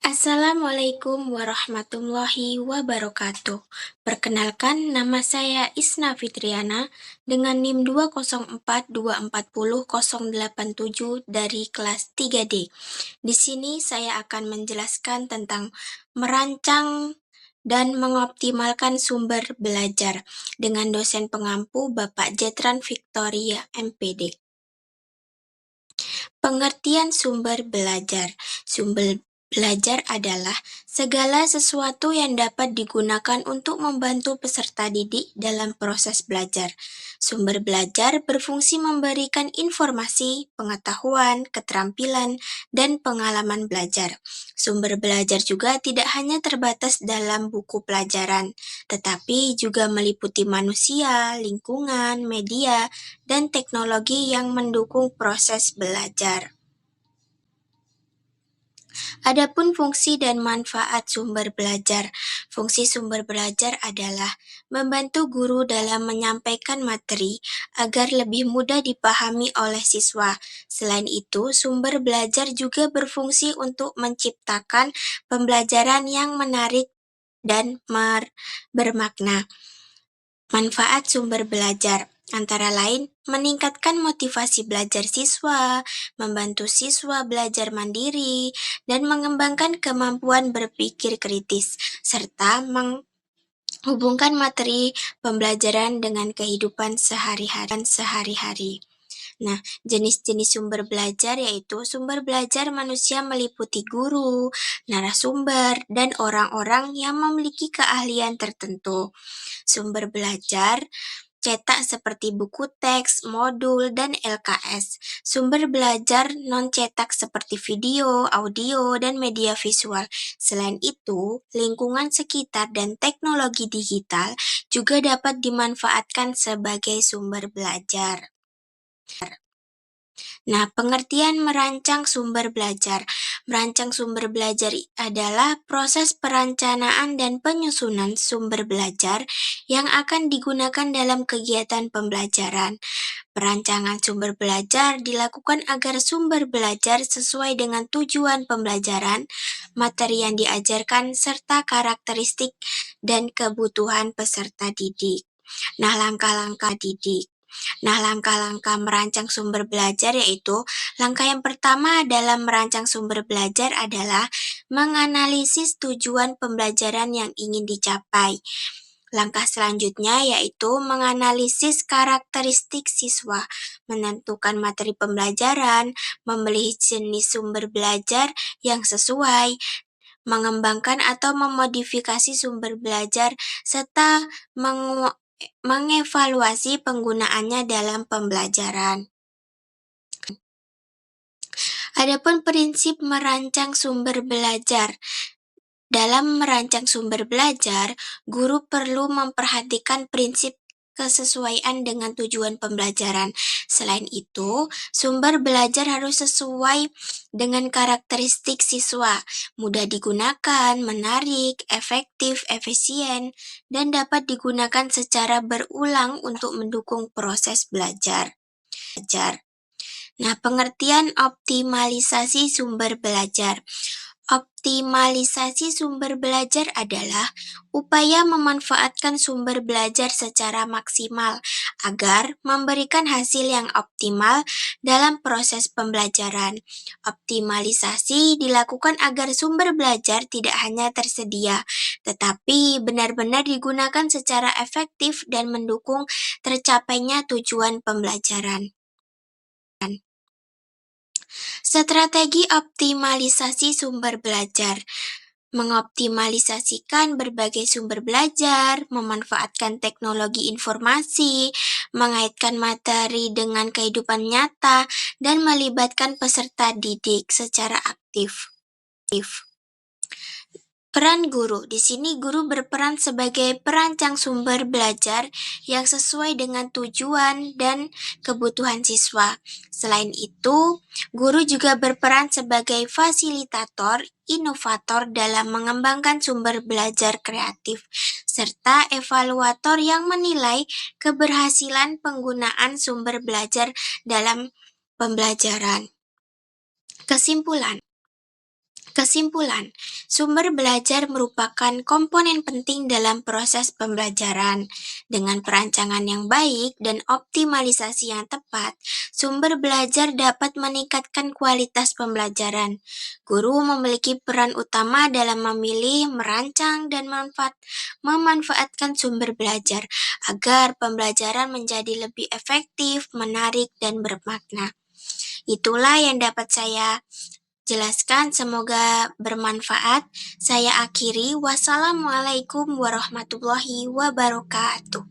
Assalamualaikum warahmatullahi wabarakatuh. Perkenalkan, nama saya Isna Fitriana dengan NIM 204240087 dari kelas 3D. Di sini saya akan menjelaskan tentang merancang dan mengoptimalkan sumber belajar dengan dosen pengampu Bapak Jetran Victoria MPD. Pengertian sumber belajar. Sumber belajar adalah segala sesuatu yang dapat digunakan untuk membantu peserta didik dalam proses belajar. Sumber belajar berfungsi memberikan informasi, pengetahuan, keterampilan, dan pengalaman belajar. Sumber belajar juga tidak hanya terbatas dalam buku pelajaran, tetapi juga meliputi manusia, lingkungan, media, dan teknologi yang mendukung proses belajar. Adapun fungsi dan manfaat sumber belajar. Fungsi sumber belajar adalah membantu guru dalam menyampaikan materi agar lebih mudah dipahami oleh siswa. Selain itu, sumber belajar juga berfungsi untuk menciptakan pembelajaran yang menarik dan bermakna. Manfaat sumber belajar antara lain meningkatkan motivasi belajar siswa, membantu siswa belajar mandiri, dan mengembangkan kemampuan berpikir kritis, serta menghubungkan materi pembelajaran dengan kehidupan sehari-hari. Nah, jenis-jenis sumber belajar yaitu sumber belajar manusia meliputi guru, narasumber, dan orang-orang yang memiliki keahlian tertentu. Sumber belajar cetak seperti buku teks, modul, dan LKS. Sumber belajar non-cetak seperti video, audio, dan media visual. Selain itu, lingkungan sekitar dan teknologi digital juga dapat dimanfaatkan sebagai sumber belajar. Nah, pengertian merancang sumber belajar. Merancang sumber belajar adalah proses perencanaan dan penyusunan sumber belajar yang akan digunakan dalam kegiatan pembelajaran. Perancangan sumber belajar dilakukan agar sumber belajar sesuai dengan tujuan pembelajaran, materi yang diajarkan, serta karakteristik dan kebutuhan peserta didik. Nah, langkah-langkah merancang sumber belajar yaitu langkah yang pertama dalam merancang sumber belajar adalah menganalisis tujuan pembelajaran yang ingin dicapai. Langkah selanjutnya yaitu menganalisis karakteristik siswa, menentukan materi pembelajaran, memilih jenis sumber belajar yang sesuai, mengembangkan atau memodifikasi sumber belajar, serta mengevaluasi penggunaannya dalam pembelajaran. Adapun prinsip merancang sumber belajar. Dalam merancang sumber belajar, guru perlu memperhatikan prinsip kesesuaian dengan tujuan pembelajaran. Selain itu, sumber belajar harus sesuai dengan karakteristik siswa, mudah digunakan, menarik, efektif, efisien, dan dapat digunakan secara berulang untuk mendukung proses belajar. Nah, pengertian optimalisasi sumber belajar. Optimalisasi sumber belajar adalah upaya memanfaatkan sumber belajar secara maksimal agar memberikan hasil yang optimal dalam proses pembelajaran. Optimalisasi dilakukan agar sumber belajar tidak hanya tersedia, tetapi benar-benar digunakan secara efektif dan mendukung tercapainya tujuan pembelajaran. Strategi optimalisasi sumber belajar. Mengoptimalisasikan berbagai sumber belajar, memanfaatkan teknologi informasi, mengaitkan materi dengan kehidupan nyata, dan melibatkan peserta didik secara aktif. Peran guru. Di sini guru berperan sebagai perancang sumber belajar yang sesuai dengan tujuan dan kebutuhan siswa. Selain itu, guru juga berperan sebagai fasilitator, inovator dalam mengembangkan sumber belajar kreatif, serta evaluator yang menilai keberhasilan penggunaan sumber belajar dalam pembelajaran. Kesimpulan, Sumber belajar merupakan komponen penting dalam proses pembelajaran. Dengan perancangan yang baik dan optimalisasi yang tepat, sumber belajar dapat meningkatkan kualitas pembelajaran. Guru memiliki peran utama dalam memilih, merancang, dan memanfaatkan sumber belajar agar pembelajaran menjadi lebih efektif, menarik, dan bermakna. Itulah yang dapat saya jelaskan, semoga bermanfaat. Saya akhiri. Wassalamualaikum warahmatullahi wabarakatuh.